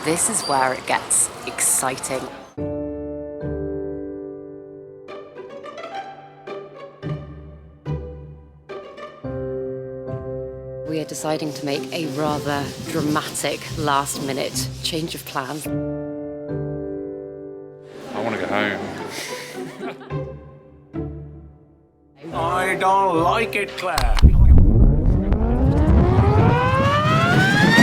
this is where it gets exciting. We are deciding to make a rather dramatic last-minute change of plans. I want to go home. I don't like it, Claire.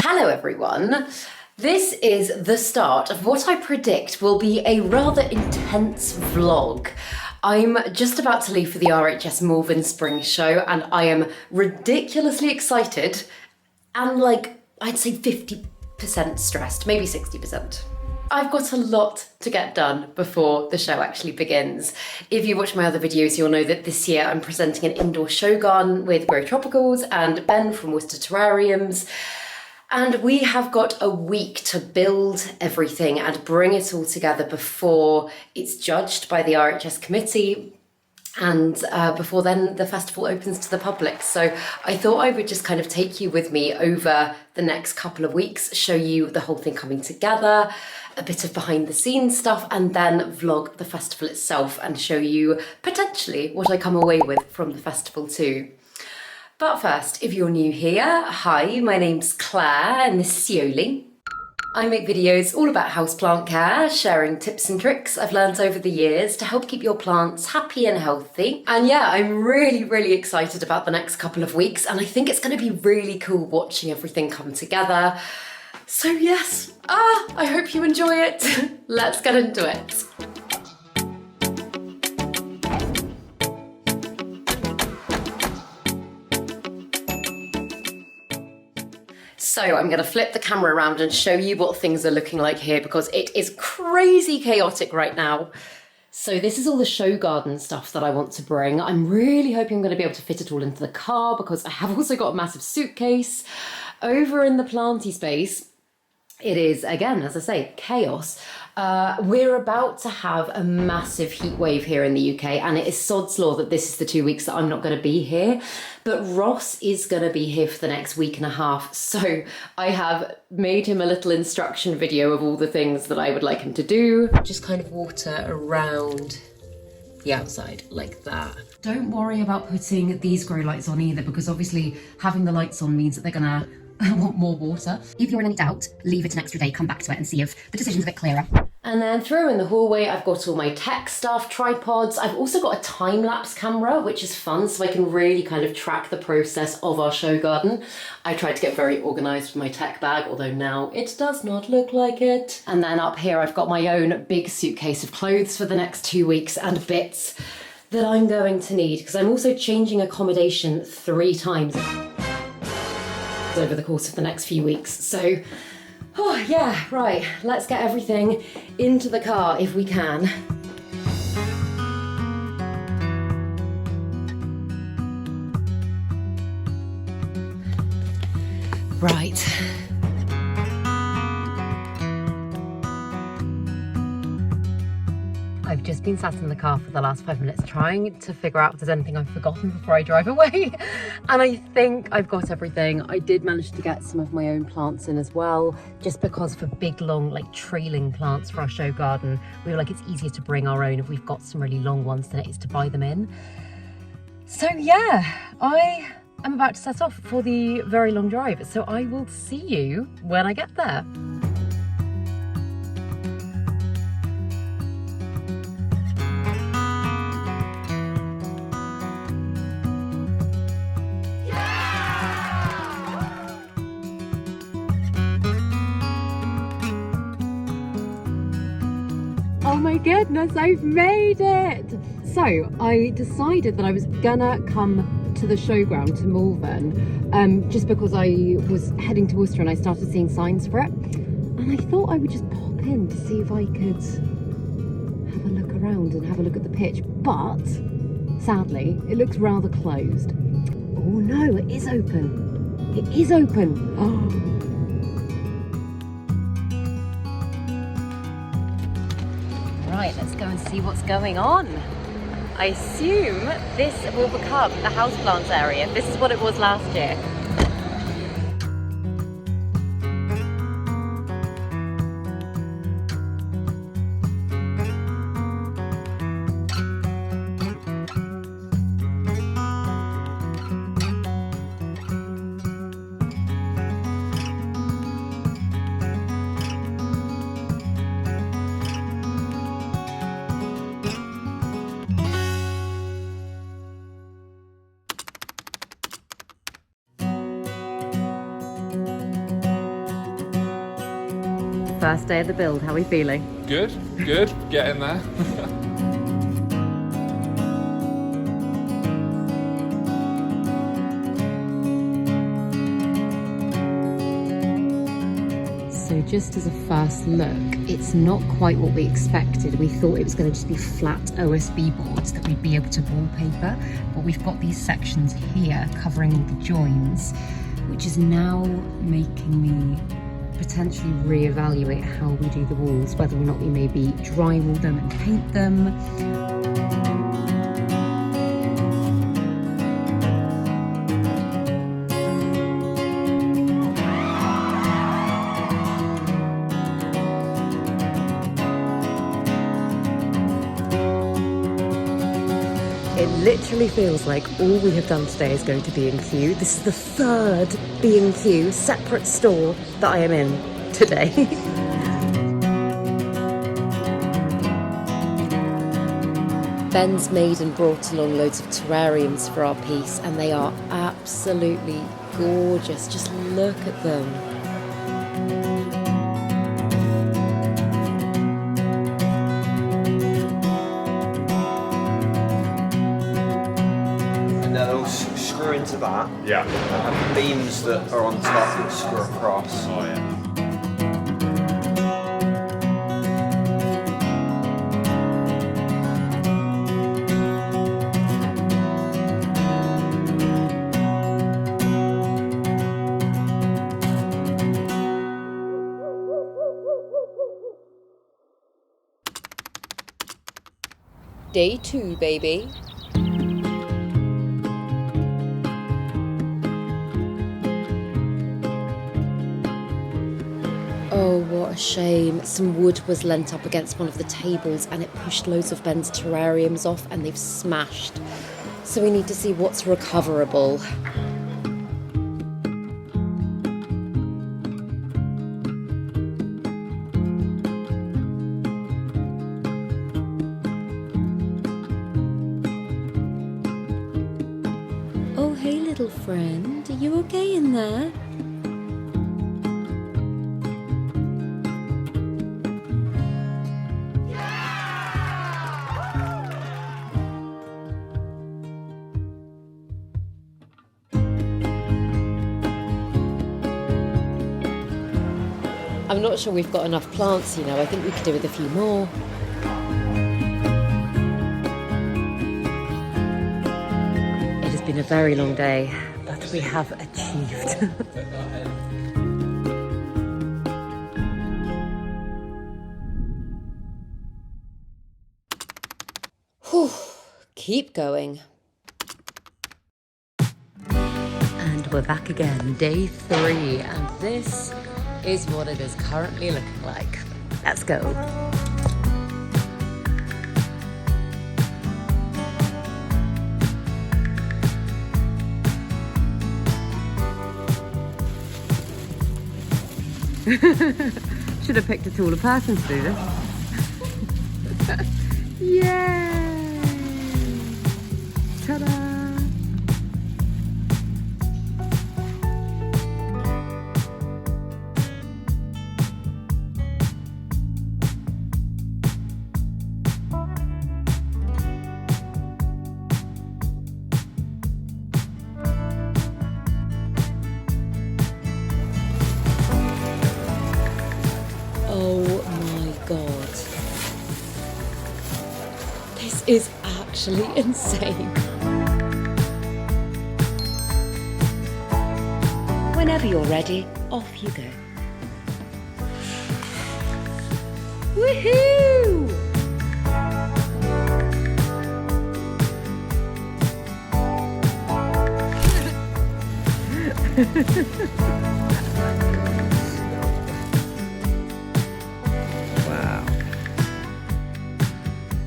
Hello everyone. This is the start of what I predict will be a rather intense vlog. I'm just about to leave for the RHS Malvern Spring Show and I am ridiculously excited and I'd say 50% stressed, maybe 60%. I've got a lot to get done before the show actually begins. If you watch my other videos, you'll know that this year I'm presenting an indoor show garden with Grow Tropicals and Ben from Worcester Terrariums. And we have got a week to build everything and bring it all together before it's judged by the RHS committee and before then the festival opens to the public. So I thought I would just kind of take you with me over the next couple of weeks, show you the whole thing coming together, a bit of behind the scenes stuff, and then vlog the festival itself and show you potentially what I come away with from the festival too. But first, if you're new here, hi, my name's Claire and this is Yoli. I make videos all about houseplant care, sharing tips and tricks I've learned over the years to help keep your plants happy and healthy. And yeah, I'm really excited about the next couple of weeks and I think it's going to be really cool watching everything come together. So yes, I hope you enjoy it. Let's get into it. So I'm going to flip the camera around and show you what things are looking like here because it is crazy chaotic right now. So this is all the show garden stuff that I want to bring. I'm really hoping I'm going to be able to fit it all into the car because I have also got a massive suitcase. Over in the planty space, it is, again, as I say, chaos. We're about to have a massive heat wave here in the UK and it is sod's law that this is the 2 weeks that I'm not going to be here. But Ross is going to be here for the next week and a half. So I have made him a little instruction video of all the things that I would like him to do. Just kind of water around the outside like that. Don't worry about putting these grow lights on either because obviously having the lights on means that they're going to want more water. If you're in any doubt, leave it an extra day, come back to it and see if the decision's a bit clearer. And then through in the hallway, I've got all my tech stuff, tripods. I've also got a time-lapse camera, which is fun, so I can really kind of track the process of our show garden. I tried to get very organised with my tech bag, although now it does not look like it. And then up here, I've got my own big suitcase of clothes for the next 2 weeks and bits that I'm going to need, because I'm also changing accommodation 3 times over the course of the next few weeks. So, oh yeah, right, let's get everything into the car if we can. Right. I've just been sat in the car for the last 5 minutes trying to figure out if there's anything I've forgotten before I drive away. And I think I've got everything. I did manage to get some of my own plants in as well, just because for big, long, trailing plants for our show garden, we were like, it's easier to bring our own if we've got some really long ones than it is to buy them in. So yeah, I am about to set off for the very long drive. So I will see you when I get there. Oh my goodness, I've made it! So I decided that I was gonna come to the showground to Malvern just because I was heading to Worcester and I started seeing signs for it. And I thought I would just pop in to see if I could have a look around and have a look at the pitch. But sadly, it looks rather closed. Oh no, it is open. It is open. Oh. Right, let's go and see what's going on. I assume this will become the houseplants area. This is what it was last year. First day of the build, how are we feeling? Good, getting there. So just as a first look, it's not quite what we expected. We thought it was going to just be flat OSB boards that we'd be able to wallpaper, but we've got these sections here covering all the joins, which is now making me potentially reevaluate how we do the walls, whether or not we maybe drywall them and paint them. It literally feels like all we have done today is go to B&Q. This is the third B&Q separate store that I am in today. Ben's made and brought along loads of terrariums for our piece, and they are absolutely gorgeous. Just look at them. Screw into that. Yeah. And have beams that are on top that screw across. Oh yeah. Day 2, baby. Oh, what a shame. Some wood was lent up against one of the tables and it pushed loads of Ben's terrariums off and they've smashed. So we need to see what's recoverable. Oh, hey little friend, are you okay in there? I'm not sure we've got enough plants, you know. I think we could do with a few more. It has been a very long day, but we have achieved. Whew, keep going. And we're back again, day 3, and this is what it is currently looking like. Let's go. Should have picked a taller person to do this. Yay! Ta-da! Oh my god. This is actually insane. Whenever you're ready, off you go. Woohoo!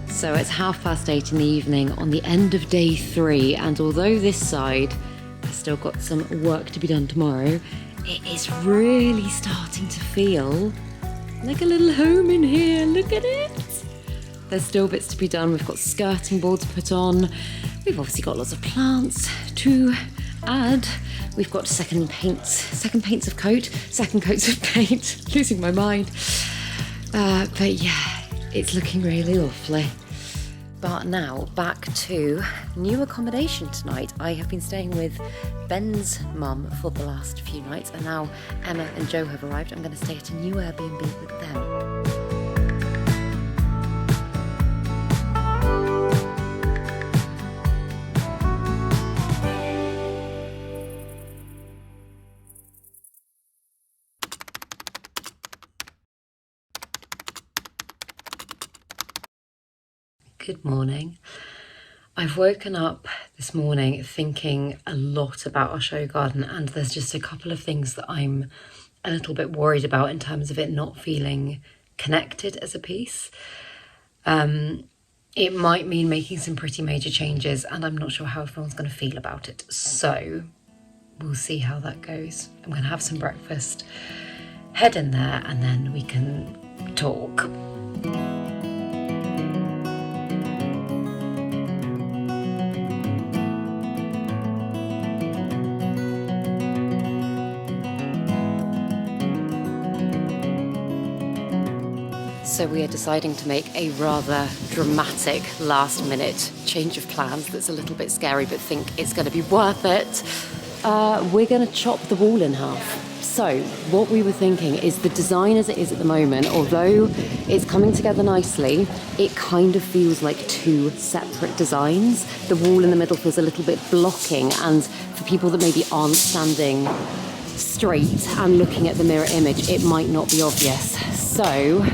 So it's 8:30 in the evening on the end of day 3, and although this side has still got some work to be done tomorrow, it is really starting to feel like a little home in here. Look at it. There's still bits to be done. We've got skirting boards put on. We've obviously got lots of plants to add. We've got second coats of paint, losing my mind. But yeah, it's looking really lovely. But now back to new accommodation tonight. I have been staying with Ben's mum for the last few nights, and now Emma and Joe have arrived. I'm going to stay at a new Airbnb with them. Good morning. I've woken up this morning thinking a lot about our show garden, and there's just a couple of things that I'm a little bit worried about in terms of it not feeling connected as a piece. It might mean making some pretty major changes, and I'm not sure how everyone's going to feel about it. So we'll see how that goes. I'm going to have some breakfast, head in there, and then we can talk. So we are deciding to make a rather dramatic last-minute change of plans that's a little bit scary, but think it's going to be worth it. We're going to chop the wall in half. So what we were thinking is the design as it is at the moment, although it's coming together nicely, it kind of feels like two separate designs. The wall in the middle feels a little bit blocking, and for people that maybe aren't standing straight and looking at the mirror image, it might not be obvious. So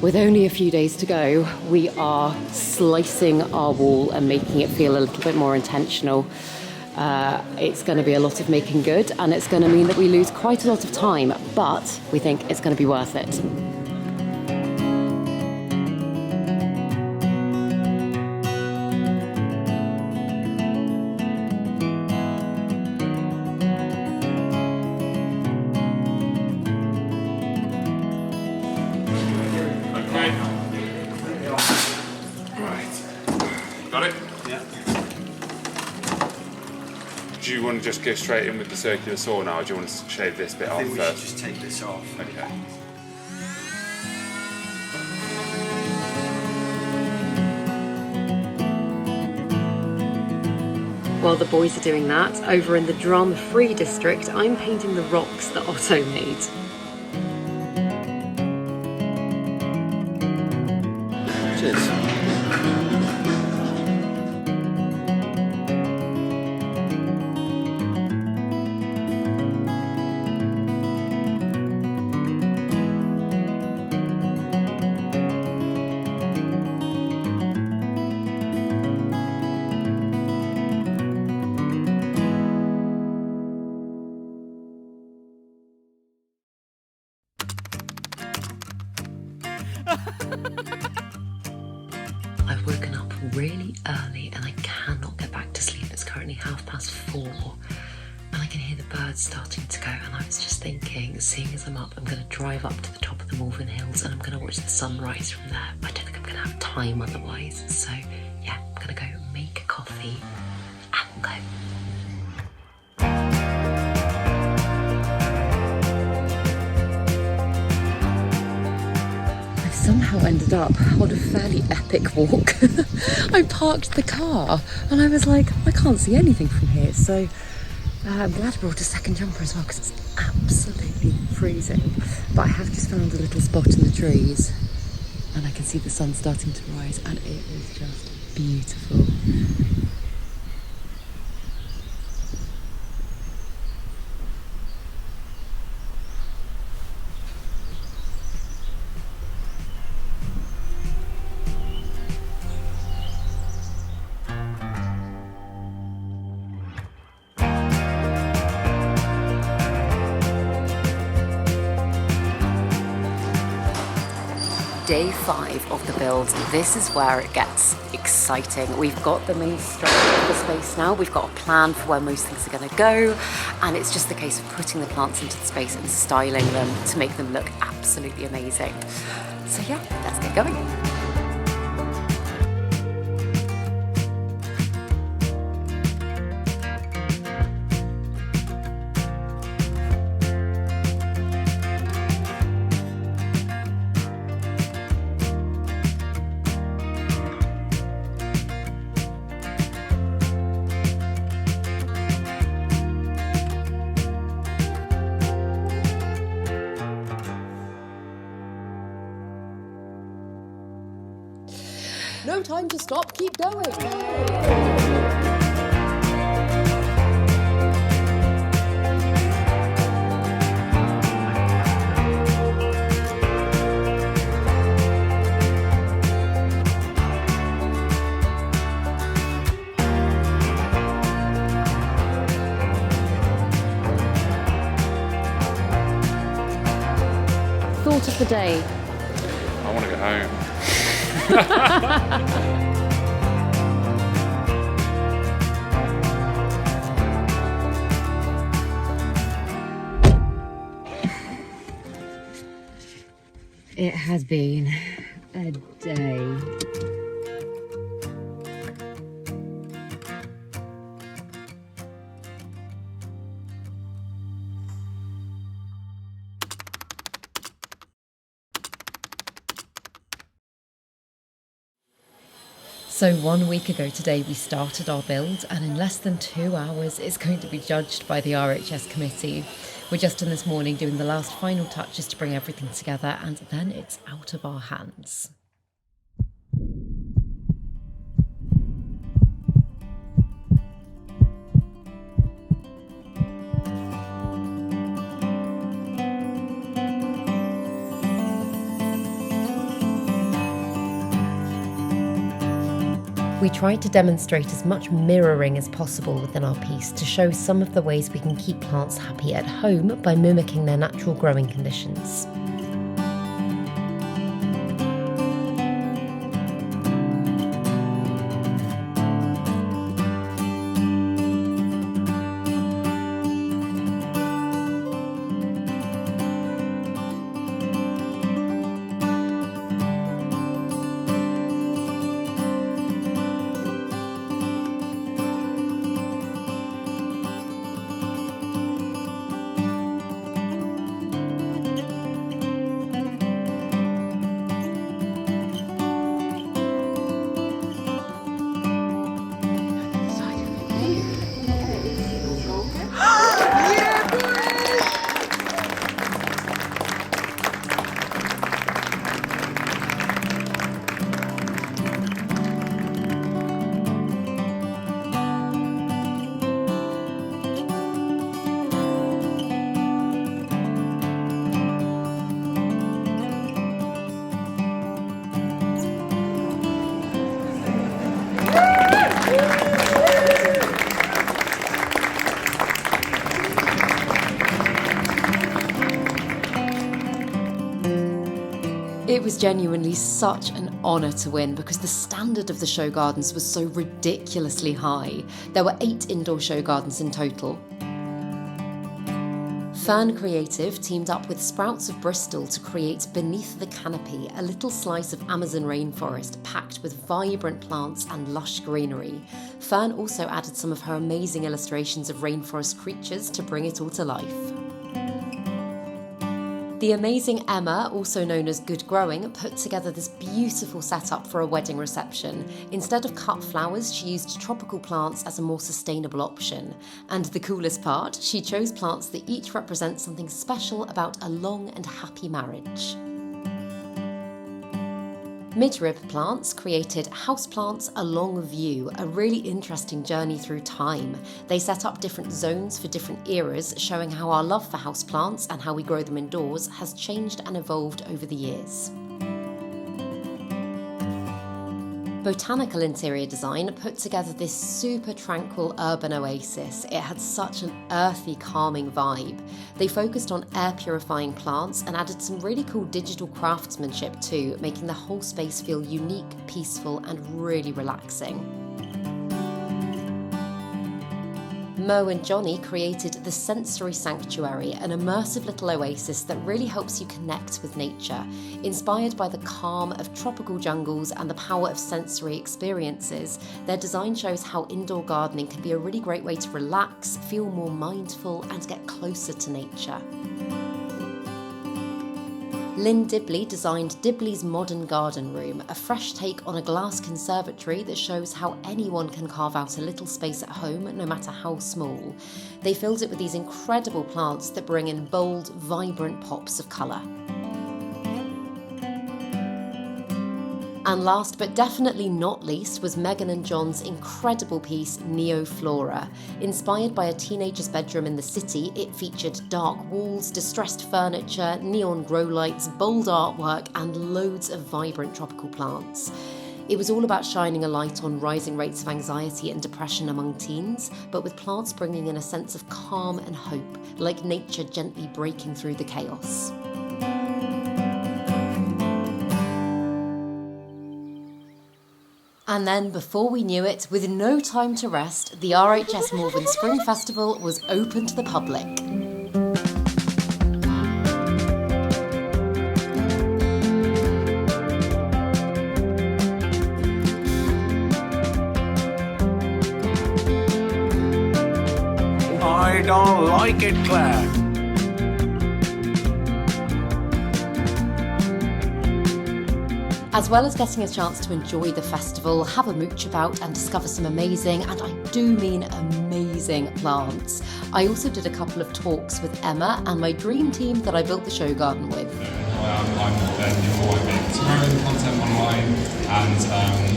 with only a few days to go, we are slicing our wall and making it feel a little bit more intentional. It's going to be a lot of making good, and it's going to mean that we lose quite a lot of time, but we think it's going to be worth it. Do you want to just go straight in with the circular saw now, or do you want to shave this bit off first? I think we should just take this off. Okay. While the boys are doing that, over in the drama-free district, I'm painting the rocks that Otto made. Cheers. I've woken up really early and I cannot get back to sleep. It's currently 4:30 and I can hear the birds starting to go, and I was just thinking, seeing as I'm up, I'm going to drive up to the top of the Malvern Hills and I'm going to watch the sunrise from there. I don't think I'm going to have time otherwise, so yeah, I'm going to go make a coffee and go. Somehow ended up on a fairly epic walk. I parked the car and I was like, I can't see anything from here. So I'm glad I brought a second jumper as well, because it's absolutely freezing. But I have just found a little spot in the trees and I can see the sun starting to rise, and it is just beautiful. Day 5 of the build. This is where it gets exciting. We've got the main structure of the space now. We've got a plan for where most things are going to go, and it's just a case of putting the plants into the space and styling them to make them look absolutely amazing. So yeah, let's get going. No time to stop, keep going. Thought of the day. I want to go home. It has been a day. So 1 week ago today we started our build, and in less than 2 hours it's going to be judged by the RHS committee. We're just in this morning doing the last final touches to bring everything together, and then it's out of our hands. We tried to demonstrate as much mirroring as possible within our piece to show some of the ways we can keep plants happy at home by mimicking their natural growing conditions. It was genuinely such an honour to win because the standard of the show gardens was so ridiculously high. There were 8 indoor show gardens in total. Fern Creative teamed up with Sprouts of Bristol to create Beneath the Canopy, a little slice of Amazon rainforest packed with vibrant plants and lush greenery. Fern also added some of her amazing illustrations of rainforest creatures to bring it all to life. The amazing Emma, also known as Good Growing, put together this beautiful setup for a wedding reception. Instead of cut flowers, she used tropical plants as a more sustainable option. And the coolest part, she chose plants that each represent something special about a long and happy marriage. Midrib Plants created Houseplants A Long View, a really interesting journey through time. They set up different zones for different eras, showing how our love for houseplants and how we grow them indoors has changed and evolved over the years. Botanical Interior Design put together this super tranquil urban oasis. It had such an earthy, calming vibe. They focused on air purifying plants and added some really cool digital craftsmanship too, making the whole space feel unique, peaceful, and really relaxing. Mo and Johnny created The Sensory Sanctuary, an immersive little oasis that really helps you connect with nature. Inspired by the calm of tropical jungles and the power of sensory experiences, their design shows how indoor gardening can be a really great way to relax, feel more mindful, and get closer to nature. Lynn Dibley designed Dibley's Modern Garden Room, a fresh take on a glass conservatory that shows how anyone can carve out a little space at home, no matter how small. They filled it with these incredible plants that bring in bold, vibrant pops of colour. And last but definitely not least was Megan and John's incredible piece Neoflora. Inspired by a teenager's bedroom in the city, it featured dark walls, distressed furniture, neon grow lights, bold artwork and loads of vibrant tropical plants. It was all about shining a light on rising rates of anxiety and depression among teens, but with plants bringing in a sense of calm and hope, like nature gently breaking through the chaos. And then, before we knew it, with no time to rest, the RHS Malvern Spring Festival was open to the public. I don't like it, Claire. As well as getting a chance to enjoy the festival, have a mooch about and discover some amazing, and I do mean amazing, plants. I also did a couple of talks with Emma and my dream team that I built the show garden with. I'm Ben Newell. I make terrarium content online, and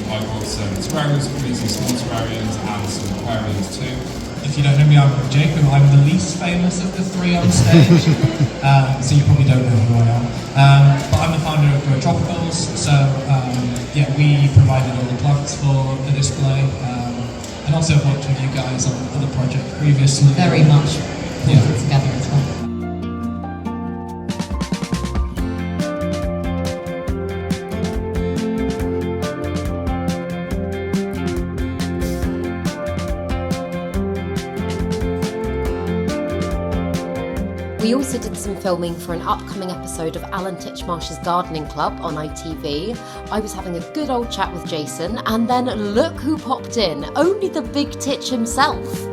I bought some terrariums for me, some small terrariums and some aquariums too. If you don't know me, I'm Jacob. I'm the least famous of the three on stage, so you probably don't know who I am. But I'm the founder of Grow Tropicals, so yeah, we provided all the plants for the display, and also I've worked with you guys on the project previously. Very much pulled it together as well. We also did some filming for an upcoming episode of Alan Titchmarsh's Gardening Club on ITV. I was having a good old chat with Jason, and then look who popped in, only the big Titch himself.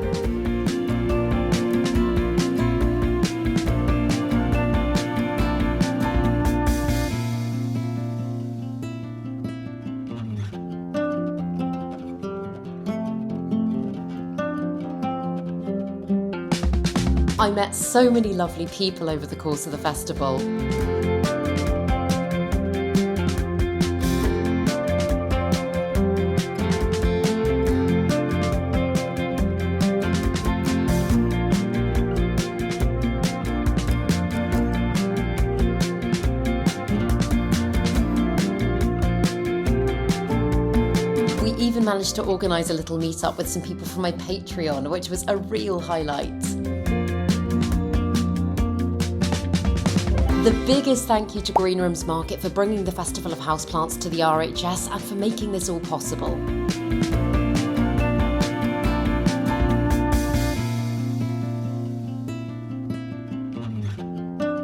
I met so many lovely people over the course of the festival. We even managed to organise a little meet-up with some people from my Patreon, which was a real highlight. The biggest thank you to Green Rooms Market for bringing the Festival of Houseplants to the RHS and for making this all possible.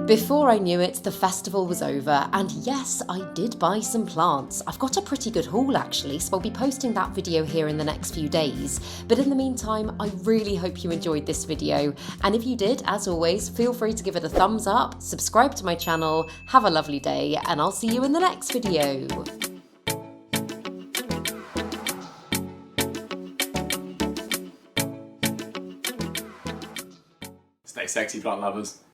Before I knew it, the festival was over, and yes, I did buy some plants. I've got a pretty good haul actually, so I'll be posting that video here in the next few days. But in the meantime, I really hope you enjoyed this video, and if you did, as always, feel free to give it a thumbs up, subscribe to my channel, have a lovely day, and I'll see you in the next video. Stay sexy, plant lovers.